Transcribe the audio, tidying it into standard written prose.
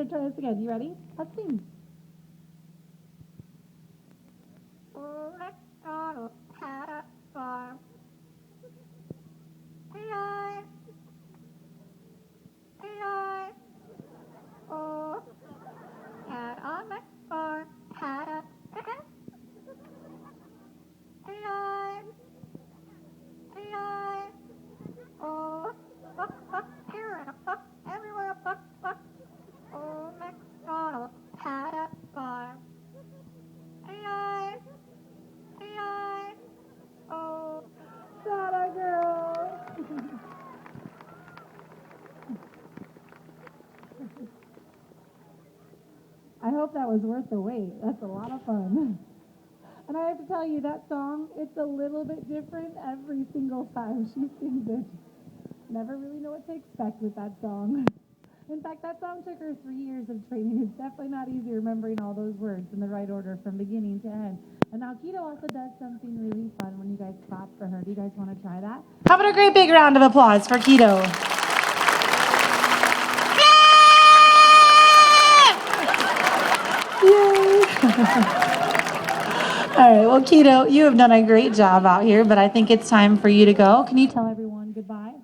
try this again. You ready? Let's sing. McDonald had a farm. E-I, E-I, O. And on my farm had a chicken. E-I, E-I, O. Buck, buck, here and a buck, everywhere a buck, buck. Old McDonald had a farm. E-I, E-I, O. That girl. I hope that was worth the wait. That's a lot of fun. And I have to tell you, that song, it's a little bit different every single time she sings it. Never really know what to expect with that song. In fact, that song took her 3 years of training. It's definitely not easy remembering all those words in the right order from beginning to end. And now Keto also does something really fun when you guys clap for her. Do you guys want to try that? How about a great big round of applause for Keto? All right, well, Keto, you have done a great job out here, but I think it's time for you to go. Can you tell everyone goodbye?